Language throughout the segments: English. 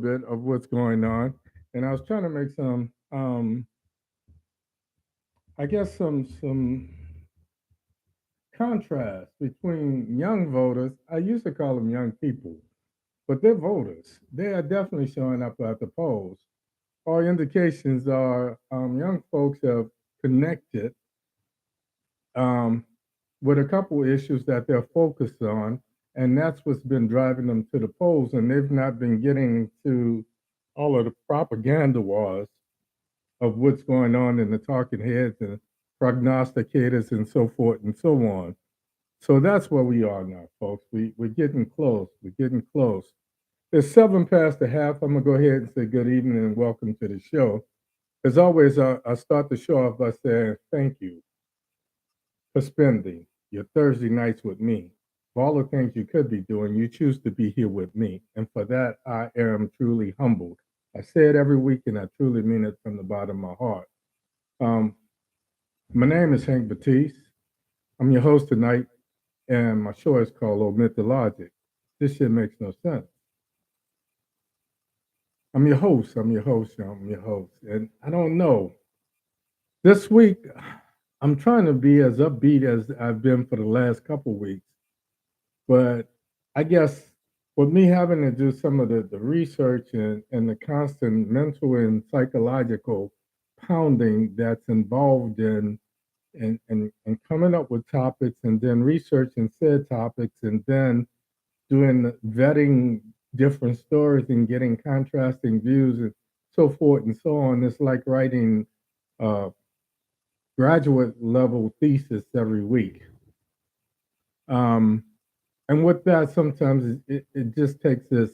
bit of what's going on, and I was trying to make some, I guess, some contrast between young voters. I used to call them young people, but they're voters. They are definitely showing up at the polls. All indications are young folks have connected um, with a couple issues that they're focused on, and that's what's been driving them to the polls. And they've not been getting to all of the propaganda wars of what's going on in the talking heads and prognosticators and so forth and so on. So that's where we are now, folks. We're getting close. We're getting close. It's 7 past the half. I'm gonna go ahead and say good evening and welcome to the show. As always, I start the show off by saying thank you for spending your Thursday nights with me. For all the things you could be doing, you choose to be here with me. And for that, I am truly humbled. I say it every week, and I truly mean it from the bottom of my heart. Um, my name is Hank Batiste. I'm your host tonight, and my show is called Omit da Logic. This shit makes no sense. I'm your host. I'm your host. I'm your host. And I don't know. This week, I'm trying to be as upbeat as I've been for the last couple weeks. But I guess with me having to do some of the research and the constant mental and psychological pounding that's involved in coming up with topics and then researching said topics and then doing vetting different stories and getting contrasting views and so forth and so on. It's like writing a graduate level thesis every week. Um, and with that, sometimes it just takes this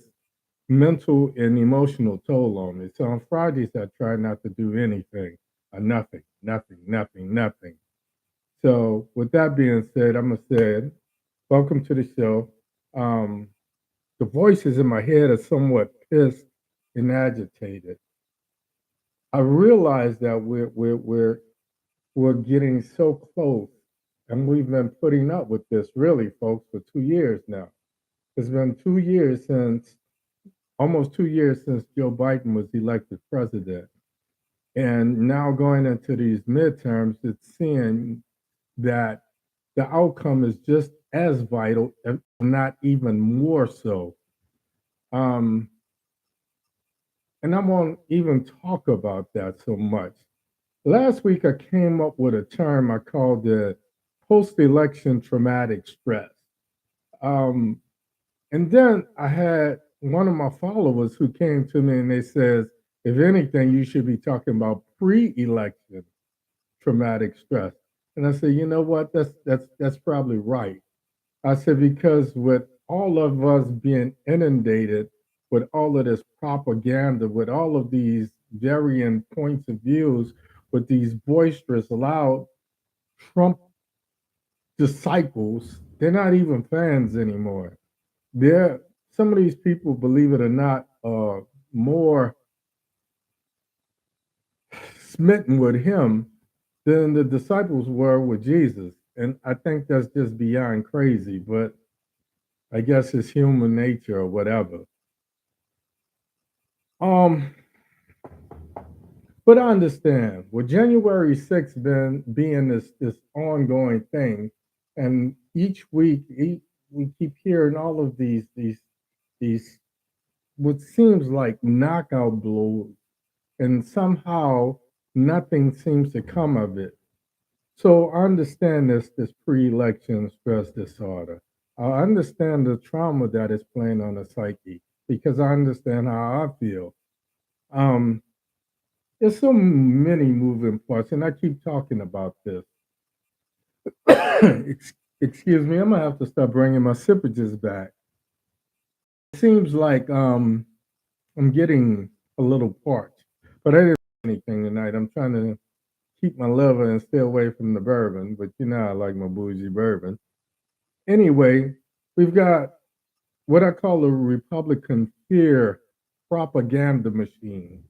mental and emotional toll on me. So on Fridays, I try not to do anything, or nothing, nothing, nothing, nothing. So with that being said, I'm gonna say, welcome to the show. Um, the voices in my head are somewhat pissed and agitated. I realize that we're getting so close, and we've been putting up with this really, folks, for 2 years now. It's been 2 years since, almost 2 years since Joe Biden was elected president. And now going into these midterms, it's seeing that the outcome is just as vital, if not even more so. Um, and I won't even talk about that so much. Last week, I came up with a term I called the post election traumatic stress. Um, And then I had one of my followers who came to me and they says, if anything, you should be talking about pre-election traumatic stress. And I said, you know what? That's probably right. I said because with all of us being inundated with all of this propaganda, with all of these varying points of views, with these boisterous, loud Trump disciples, they're not even fans anymore. There, some of these people, believe it or not, are more smitten with him than the disciples were with Jesus. And I think that's just beyond crazy, but I guess it's human nature or whatever. Um, but I understand with January 6th being this ongoing thing, and each week we keep hearing all of these what seems like knockout blows, and somehow nothing seems to come of it. So I understand this pre-election stress disorder. I understand the trauma that is playing on the psyche because I understand how I feel. Um, there's so many moving parts, and I keep talking about this. Excuse me, I'm gonna have to start bringing my sippages back. It seems like I'm getting a little parched, but I didn't do anything tonight. I'm trying to keep my liver and stay away from the bourbon, but you know I like my bougie bourbon. Anyway, we've got what I call a Republican fear propaganda machine,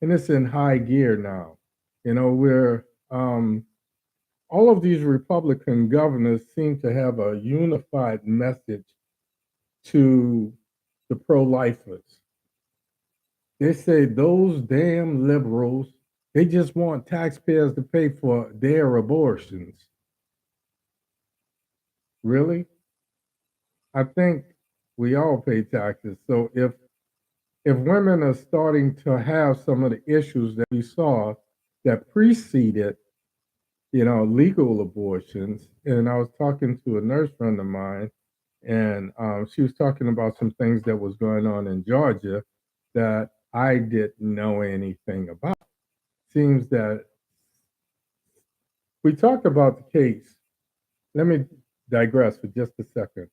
and it's in high gear now. You know, we're all of these Republican governors seem to have a unified message to the pro-lifers. They say those damn liberals, they just want taxpayers to pay for their abortions. Really? I think we all pay taxes. So if women are starting to have some of the issues that we saw that preceded, legal abortions, and I was talking to a nurse friend of mine, and she was talking about some things that was going on in Georgia that I didn't know anything about. Seems that we talked about the case. Let me digress for just a second.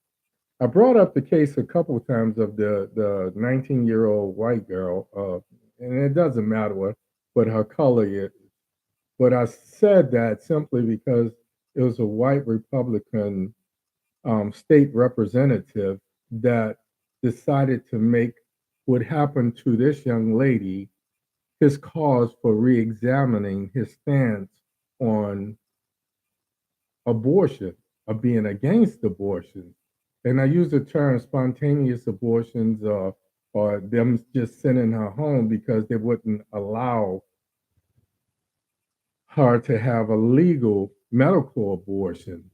I brought up the case a couple of times of the 19-year-old white girl, and it doesn't matter what her color is. But I said that simply because it was a white Republican state representative that decided to make what happened to this young lady his cause for re-examining his stance on abortion, of being against abortion. And I use the term spontaneous abortions, or them just sending her home because they wouldn't allow her to have a legal medical abortion.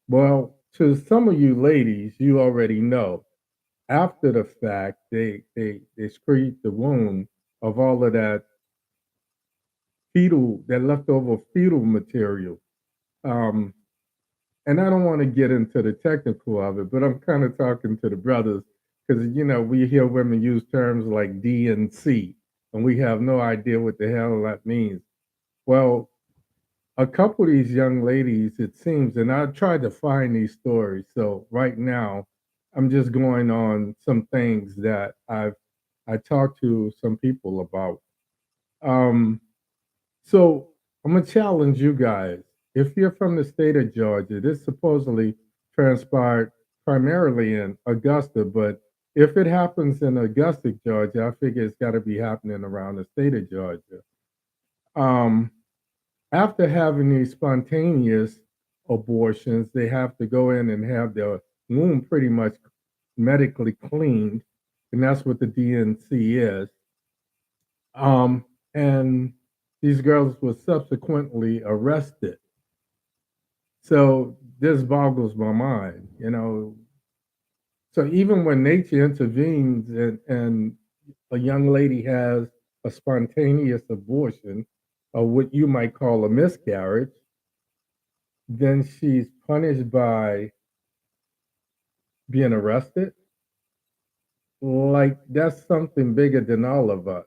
Well, to some of you ladies, you already know after the fact, they scraped the womb of all of that leftover fetal material. Um, and I don't want to get into the technical of it, but I'm kind of talking to the brothers because we hear women use terms like D and C, and we have no idea what the hell that means. Well, a couple of these young ladies, it seems, and I tried to find these stories. So right now, I'm just going on some things that I talked to some people about. Um, so I'm gonna challenge you guys. If you're from the state of Georgia, this supposedly transpired primarily in Augusta, but if it happens in Augusta, Georgia, I figure it's got to be happening around the state of Georgia. Um, After having these spontaneous abortions, they have to go in and have their womb pretty much medically cleaned, and that's what the DNC is. And these girls were subsequently arrested. So this boggles my mind. So even when nature intervenes and a young lady has a spontaneous abortion, or what you might call a miscarriage, then she's punished by being arrested. Like that's something bigger than all of us,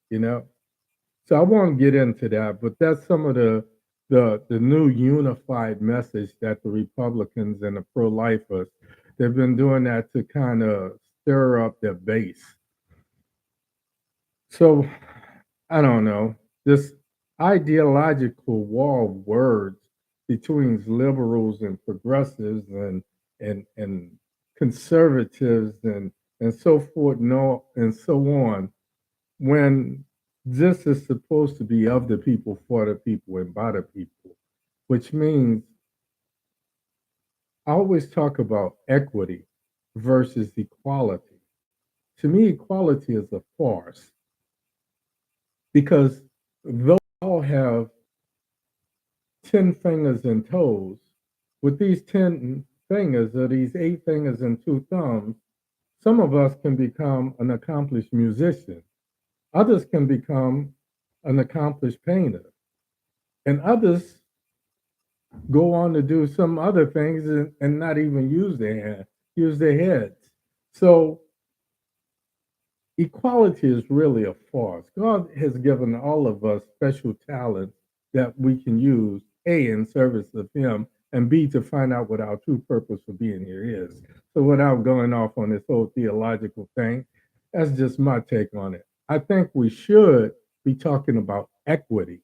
you know. So I won't get into that, but that's some of the new unified message that the Republicans and the pro-lifers, they've been doing that to kind of stir up their base. So I don't know, this ideological war of words between liberals and progressives and conservatives and so forth and so on, when this is supposed to be of the people, for the people, and by the people, which means I always talk about equity versus equality. To me, equality is a farce because those all have 10 fingers and toes. With these 10 fingers or these 8 fingers and two thumbs, some of us can become an accomplished musician. Others can become an accomplished painter. And others go on to do some other things and not even use their hand, use their heads. So equality is really a farce. God has given all of us special talents that we can use, A, in service of Him, and B, to find out what our true purpose for being here is. So, without going off on this whole theological thing, that's just my take on it. I think we should be talking about equity.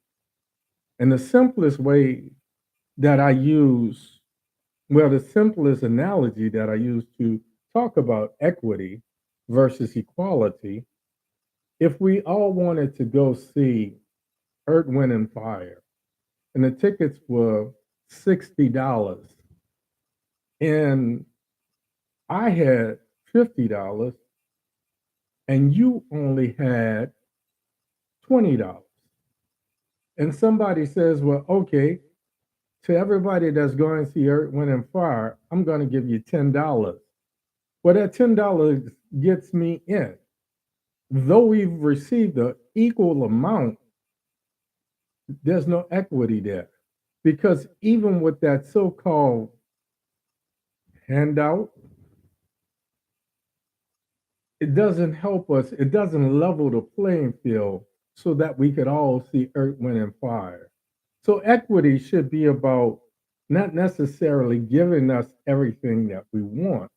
And the simplest way that I use, well, the simplest analogy that I use to talk about equity versus equality, if we all wanted to go see Earth, Wind, and Fire, and the tickets were $60, and I had $50, and you only had $20. And somebody says, well, okay, to everybody that's going to see Earth, Wind, and Fire, I'm going to give you $10. Well, that $10 gets me in. Though we've received an equal amount, there's no equity there. Because even with that so called handout, it doesn't help us, it doesn't level the playing field so that we could all see Earth, Wind, and Fire. So equity should be about not necessarily giving us everything that we want,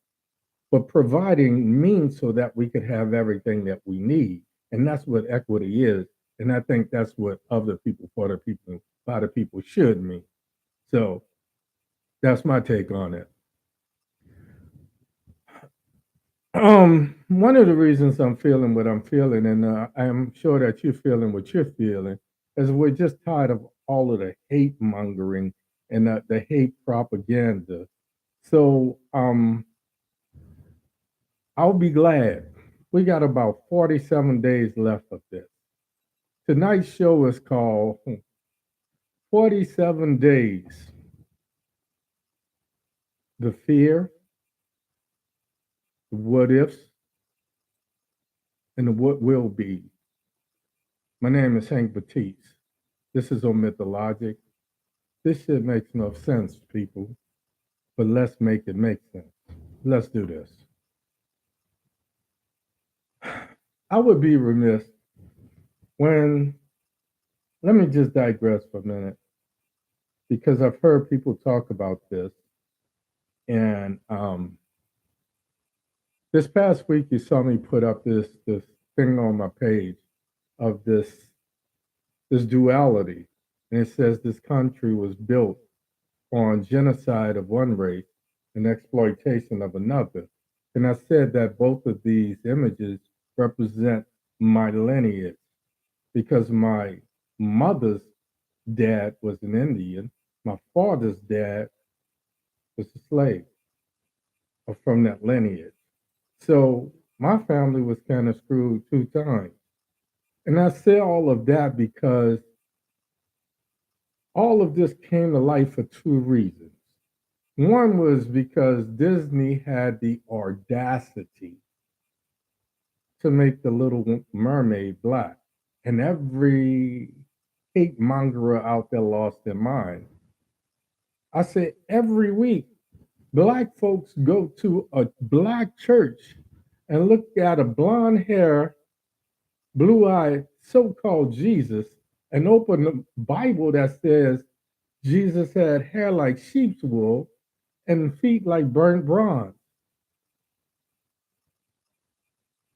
but providing means so that we could have everything that we need. And that's what equity is. And I think that's what other people, for the people, by the people should mean. So that's my take on it. One of the reasons I'm feeling what I'm feeling, and I'm sure that you're feeling what you're feeling, is we're just tired of all of the hate mongering and the hate propaganda. So I'll be glad. We got about 47 days left of this. Tonight's show is called 47 Days. The fear, the what ifs, and the what will be. My name is Hank Batiste. This is Omit da Logic. This shit makes no sense, people, but let's make it make sense. Let's do this. I would be remiss when, let me just digress for a minute, because I've heard people talk about this. And this past week, you saw me put up this thing on my page of this duality, and it says this country was built on genocide of one race and exploitation of another. And I said that both of these images represent my lineage because my mother's dad was an Indian, my father's dad was a slave or from that lineage. So my family was kind of screwed two times. And I say all of that because all of this came to light for two reasons. One was because Disney had the audacity to make the Little Mermaid black, and every hate mongerer out there lost their mind. I said every week, black folks go to a black church and look at a blonde hair, blue eyed so called Jesus and open the Bible that says Jesus had hair like sheep's wool and feet like burnt bronze.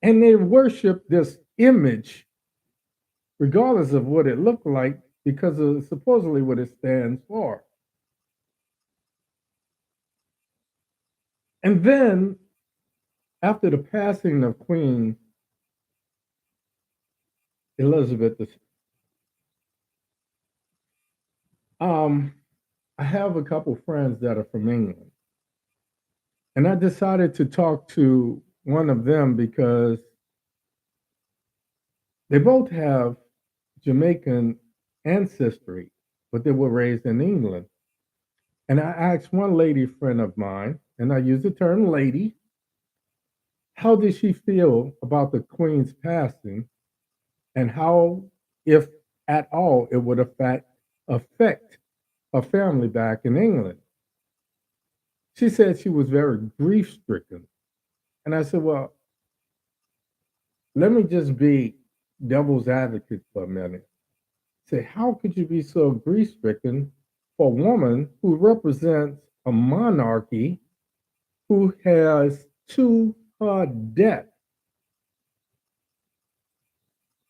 And they worship this image, regardless of what it looked like, because of supposedly what it stands for. And then, after the passing of Queen Elizabeth, um, I have a couple friends that are from England. And I decided to talk to one of them because they both have Jamaican ancestry, but they were raised in England. And I asked one lady friend of mine, and I use the term lady, how did she feel about the Queen's passing and how, if at all, it would affect her family back in England? She said she was very grief stricken. And I said, well, let me just be devil's advocate for a minute. Say, how could you be so grief stricken for a woman who represents a monarchy who has to her death?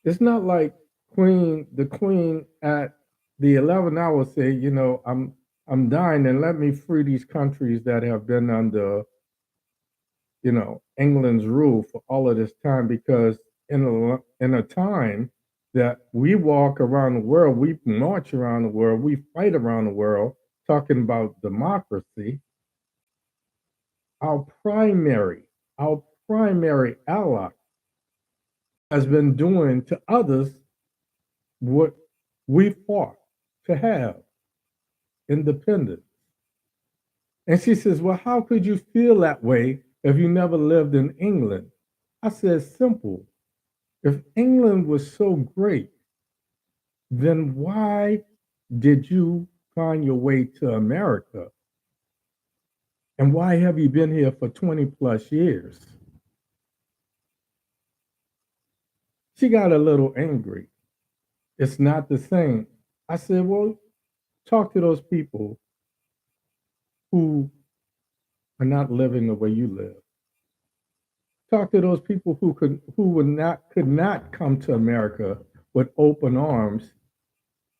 It's not like the queen at the 11th hour say, I'm dying and let me free these countries that have been under, England's rule for all of this time, because in a time that we walk around the world, we march around the world, we fight around the world, talking about democracy, our primary, our primary ally has been doing to others what we fought to have, independence. And she says, well, how could you feel that way if you never lived in England? I said, simple. If England was so great, then why did you find your way to America? And why have you been here for 20 plus years? She got a little angry. It's not the same. I said, well, talk to those people who are not living the way you live. Talk to those people could not come to America with open arms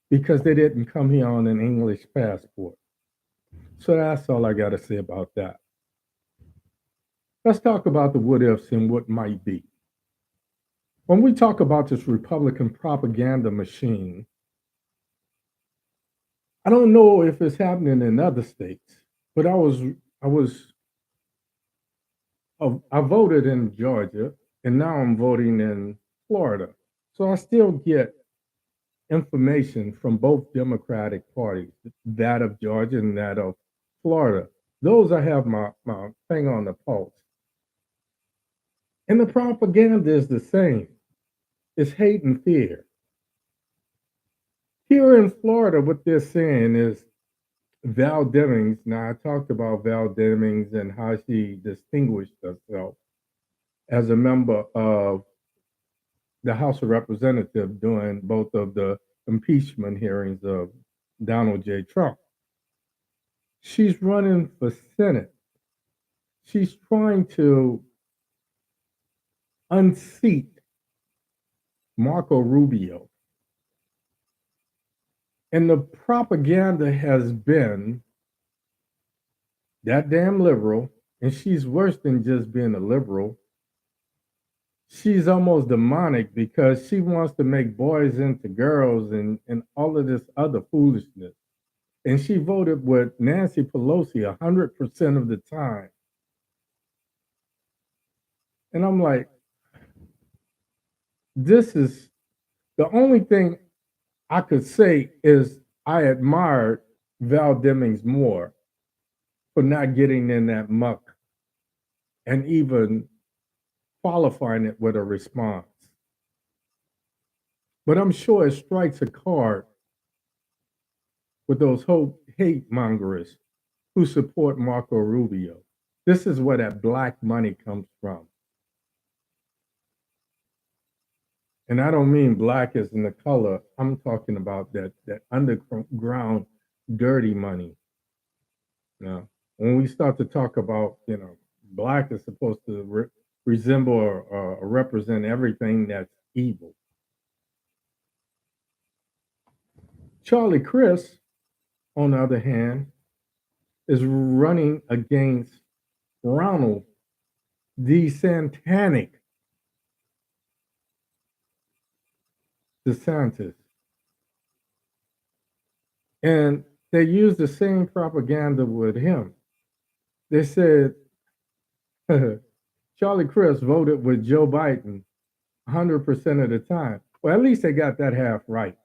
because they didn't come here on an English passport. So that's all I got to say about that. Let's talk about the what ifs and what might be. When we talk about this Republican propaganda machine, I don't know if it's happening in other states, but I voted in Georgia and now I'm voting in Florida. So I still get information from both Democratic parties, that of Georgia and that of Florida. Those I have my thing on the pulse. And the propaganda is the same. It's hate and fear. Here in Florida, what they're saying is Val Demings. Now, I talked about Val Demings and how she distinguished herself as a member of the House of Representatives during both of the impeachment hearings of Donald J. Trump. She's running for Senate. She's trying to unseat Marco Rubio. And the propaganda has been that damn liberal, and she's worse than just being a liberal. She's almost demonic because she wants to make boys into girls and all of this other foolishness. And she voted with Nancy Pelosi 100% of the time. And I'm like, this is the only thing I could say is I admired Val Demings more for not getting in that muck and even qualifying it with a response. But I'm sure it strikes a chord with those hate mongers who support Marco Rubio. This is where that black money comes from. And I don't mean black as in the color. I'm talking about that underground dirty money. Now, when we start to talk about, black is supposed to resemble or represent everything that's evil. Charlie Chris, on the other hand, is running against Ronald the Satanic DeSantis. And they used the same propaganda with him. They said Charlie Chris voted with Joe Biden 100% of the time. Well, at least they got that half right.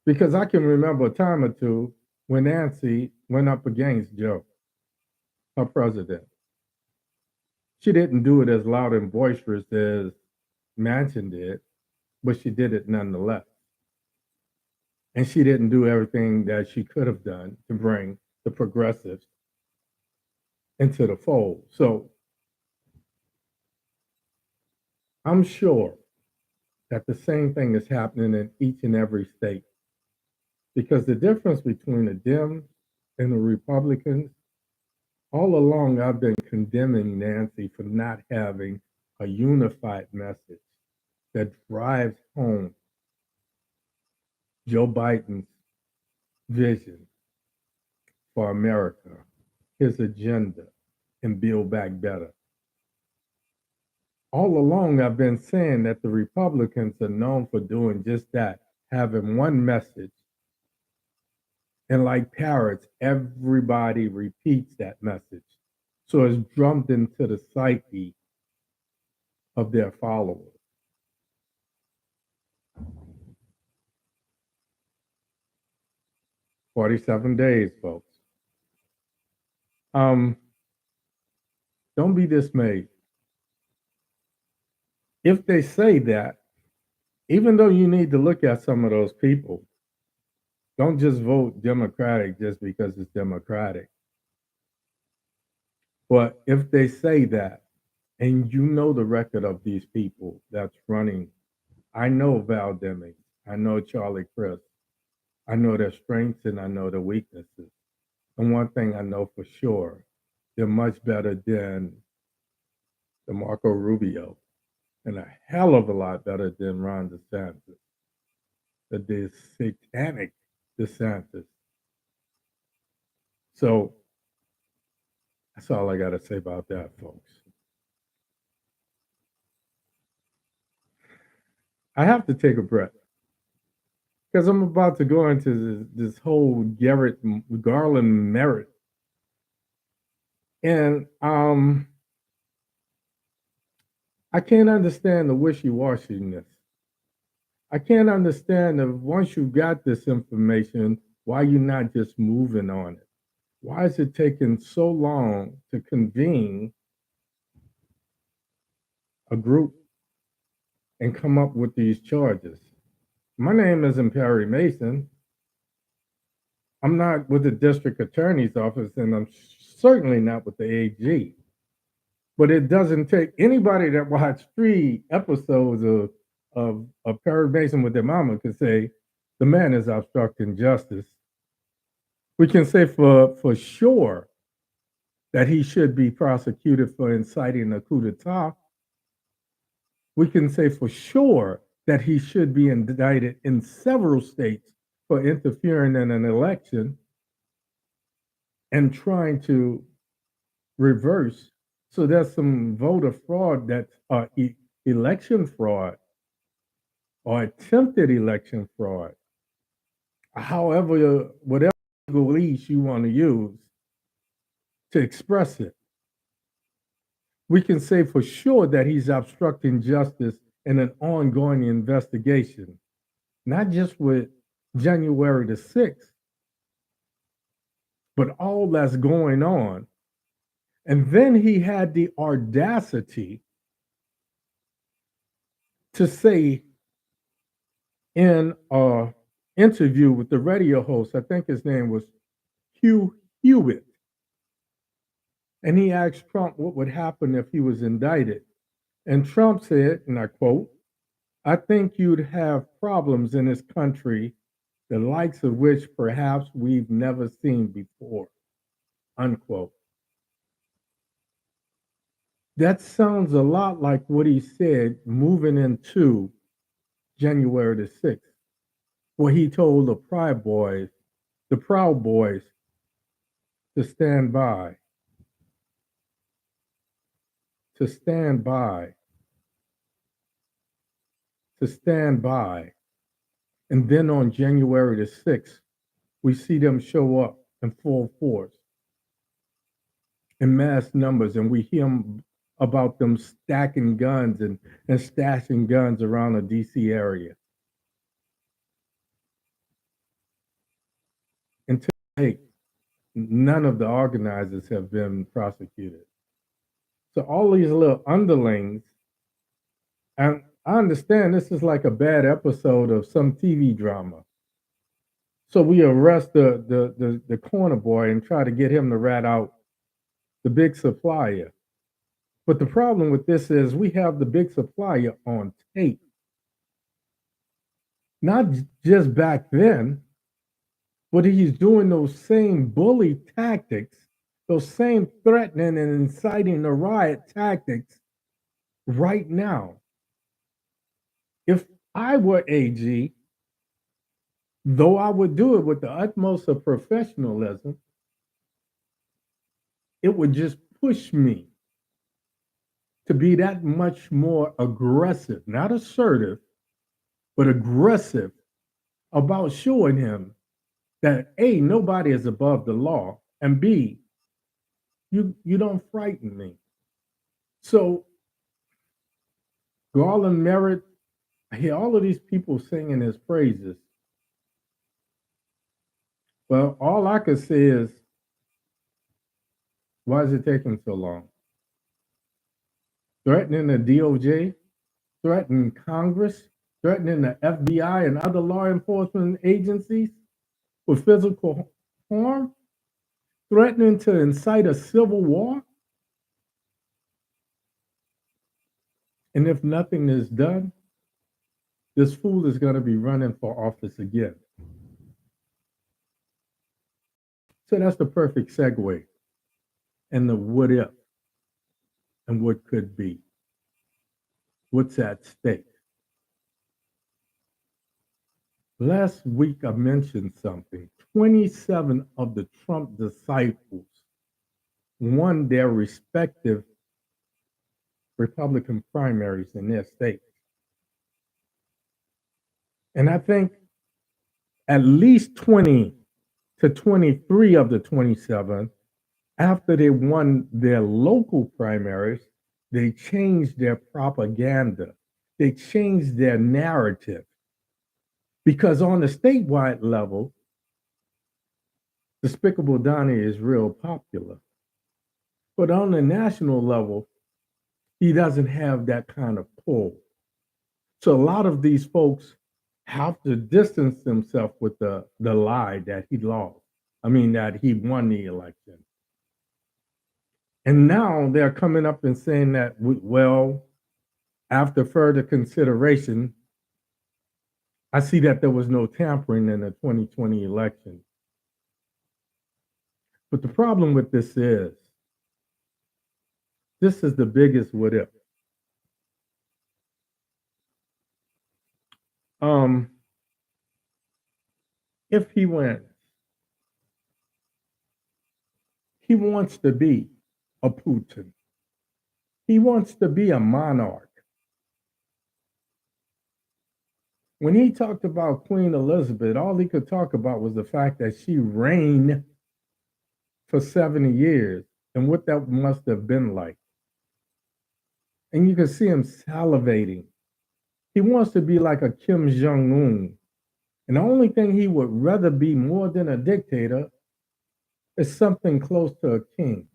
Because I can remember a time or two when Nancy went up against Joe, her president. She didn't do it as loud and boisterous as Manchin did, but she did it nonetheless. And she didn't do everything that she could have done to bring the progressives into the fold. So I'm sure that the same thing is happening in each and every state. Because the difference between the Dems and the Republicans, all along I've been condemning Nancy for not having a unified message that drives home Joe Biden's vision for America, his agenda, and Build Back Better. All along, I've been saying that the Republicans are known for doing just that, having one message. And like parrots, everybody repeats that message. So it's drummed into the psyche of their followers. 47 days, folks. Um, don't be dismayed. If they say that, even though you need to look at some of those people, don't just vote Democratic just because it's Democratic. But if they say that, and you know the record of these people that's running, I know Val Demings, I know Charlie Crist, I know their strengths and I know their weaknesses. And one thing I know for sure, they're much better than the Marco Rubio and a hell of a lot better than Ron DeSantis, the satanic DeSantis. So that's all I got to say about that, folks. I have to take a breath because I'm about to go into this whole Garrett Garland merit, and I can't understand the wishy-washiness. I can't understand that once you got this information, why you're not just moving on it. Why is it taking so long to convene a group and come up with these charges? My name isn't Perry Mason. I'm not with the district attorney's office, and I'm certainly not with the AG. But it doesn't take anybody that watched 3 episodes of Perry Mason with their mama could say the man is obstructing justice. We can say for sure that he should be prosecuted for inciting a coup d'etat. We can say for sure that he should be indicted in several states for interfering in an election and trying to reverse. So there's some voter fraud that's election fraud or attempted election fraud. However, whatever leash you want to use to express it, we can say for sure that he's obstructing justice in an ongoing investigation, not just with January the 6th, but all that's going on. And then he had the audacity to say in an interview with the radio host, I think his name was Hugh Hewitt, and he asked Trump what would happen if he was indicted. And Trump said, and I quote, "I think you'd have problems in this country, the likes of which perhaps we've never seen before," unquote. That sounds a lot like what he said moving into January the 6th, where he told the Proud Boys, to stand by, to stand by, to stand by. And then on January the 6th, we see them show up in full force, in mass numbers, and we hear about them stacking guns and stashing guns around the DC area. Until today, none of the organizers have been prosecuted. So all these little underlings, and I understand this is like a bad episode of some TV drama. So we arrest the corner boy and try to get him to rat out the big supplier. But the problem with this is we have the big supplier on tape. Not just back then, but he's doing those same bully tactics, those same threatening and inciting the riot tactics right now. If I were AG, though I would do it with the utmost of professionalism, it would just push me to be that much more aggressive, not assertive, but aggressive about showing him that A, nobody is above the law, and B, you don't frighten me. So Garland Merritt, I hear all of these people singing his praises, Well, all I could say is, why is it taking so long? Threatening the DOJ, threatening Congress, threatening the FBI and other law enforcement agencies with physical harm, threatening to incite a civil war. And if nothing is done, this fool is going to be running for office again. So that's the perfect segue. And the what if and what could be. What's at stake? Last week, I mentioned something. 27 of the Trump disciples won their respective Republican primaries in their states. And I think at least 20 to 23 of the 27, after they won their local primaries, they changed their propaganda. They changed their narrative. Because on the statewide level, Despicable Donnie is real popular. But on the national level, he doesn't have that kind of pull. So a lot of these folks have to distance themselves with the lie that he lost. I mean, that he won the election. And now they're coming up and saying that, well, after further consideration, I see that there was no tampering in the 2020 election. But the problem with this is the biggest what if. If he wins, he wants to be a Putin. He wants to be a monarch. When he talked about Queen Elizabeth, all he could talk about was the fact that she reigned for 70 years and what that must have been like. And you can see him salivating. He wants to be like a Kim Jong-un. And the only thing he would rather be more than a dictator is something close to a king.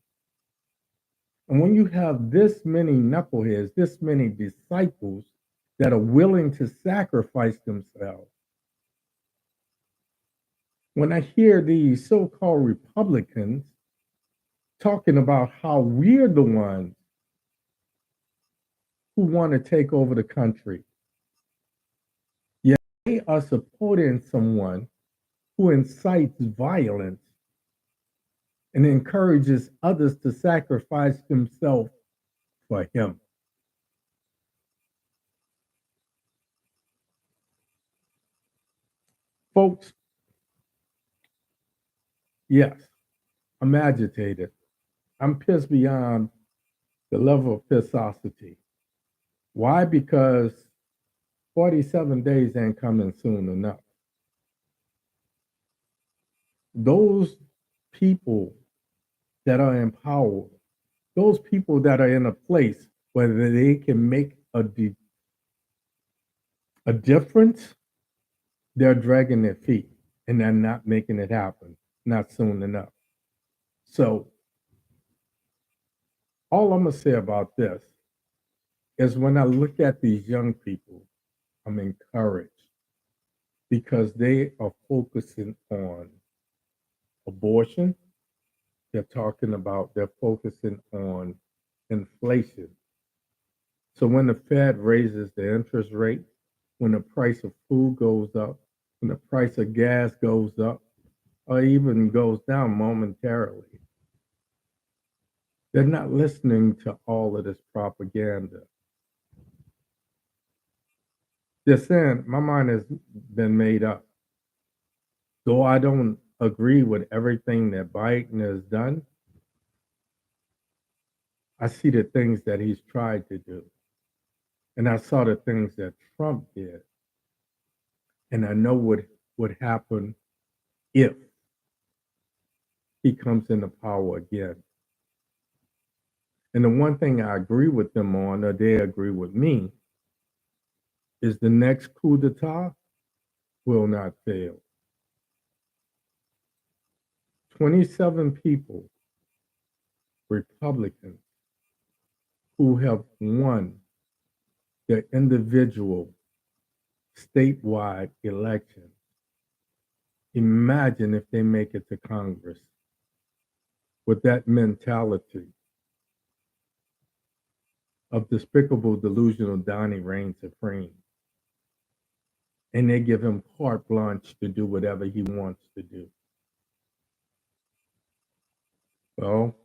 And when you have this many knuckleheads, this many disciples that are willing to sacrifice themselves, when I hear these so-called Republicans talking about how we're the ones who want to take over the country, yet they are supporting someone who incites violence and encourages others to sacrifice themselves for him. Folks, yes, I'm agitated. I'm pissed beyond the level of pissosity. Why? Because 47 days ain't coming soon enough. Those people that are in power, those people that are in a place where they can make a difference, they're dragging their feet and they're not making it happen, not soon enough. So all I'm going to say about this is when I look at these young people, I'm encouraged because they are focusing on abortion. They're focusing on inflation. So when the Fed raises the interest rate, when the price of food goes up, when the price of gas goes up, or even goes down momentarily, they're not listening to all of this propaganda. They're saying, my mind has been made up. Though I don't agree with everything that Biden has done, I see the things that he's tried to do. And I saw the things that Trump did. And I know what would happen if he comes into power again. And the one thing I agree with them on, or they agree with me, is the next coup d'etat will not fail. 27 people, Republicans, who have won their individual statewide election. Imagine if they make it to Congress with that mentality of despicable, delusional Donnie reign supreme. And they give him carte blanche to do whatever he wants to do. Well,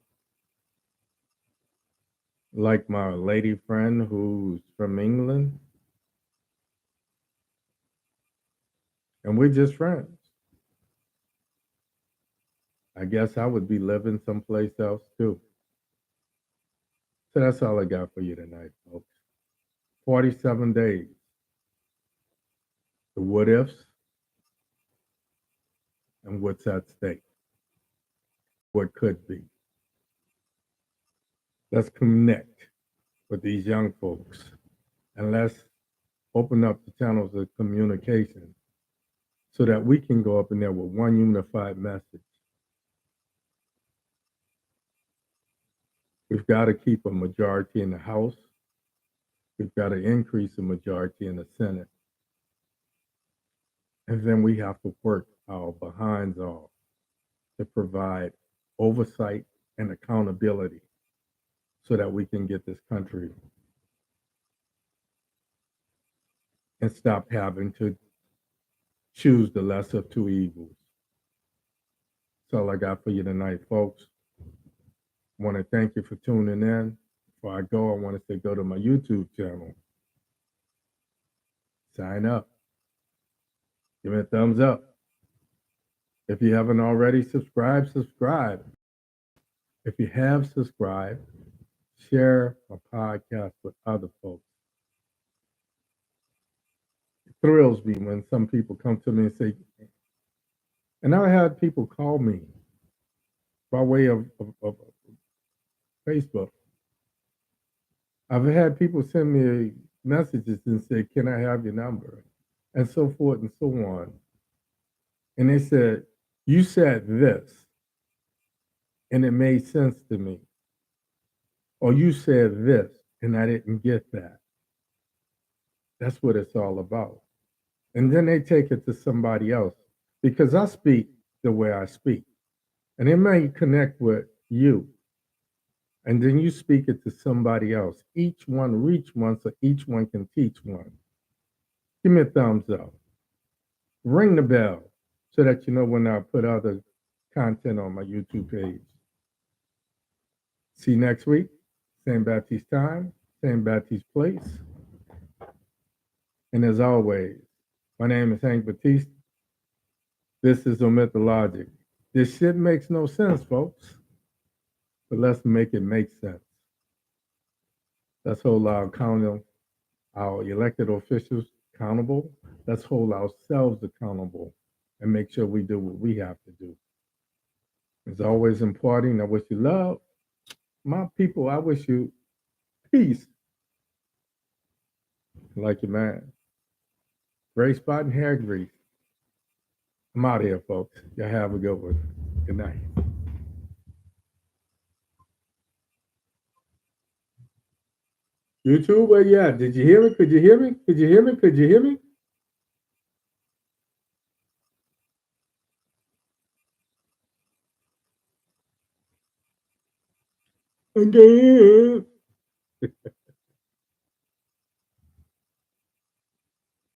like my lady friend who's from England, and we're just friends. I guess I would be living someplace else too. So that's all I got for you tonight, folks. 47 days. The what ifs and what's at stake. What could be. Let's connect with these young folks and let's open up the channels of communication so that we can go up in there with one unified message. We've got to keep a majority in the House. We've got to increase the majority in the Senate. And then we have to work our behinds off to provide oversight and accountability so that we can get this country and stop having to choose the lesser of two evils. That's all I got for you tonight, folks. I want to thank you for tuning in. Before I go, I want to say go to my YouTube channel. Sign up. Give me a thumbs up. If you haven't already subscribed, subscribe. If you have subscribed, share my podcast with other folks. It thrills me when some people come to me and say, and I had people call me by way of Facebook. I've had people send me messages and say, can I have your number? And so forth and so on. And they said, you said this, and it made sense to me. Or you said this, and I didn't get that. That's what it's all about. And then they take it to somebody else because I speak the way I speak. And it may connect with you. And then you speak it to somebody else. Each one reach one so each one can teach one. Give me a thumbs up. Ring the bell so that you know when I put other content on my YouTube page. See you next week. Same Baptiste time, same Baptiste place. And as always, my name is Hank Baptiste. This is Omit da Logic. This shit makes no sense, folks. But let's make it make sense. Let's hold our elected officials accountable. Let's hold ourselves accountable and make sure we do what we have to do. It's always important. I wish you love. My people, I wish you peace. Like your man. Gray spot and hair grease. I'm out of here, folks. Y'all have a good one. Good night. YouTube, where you at? Did you hear me? Could you hear me? Could you hear me? Could you hear me? Again.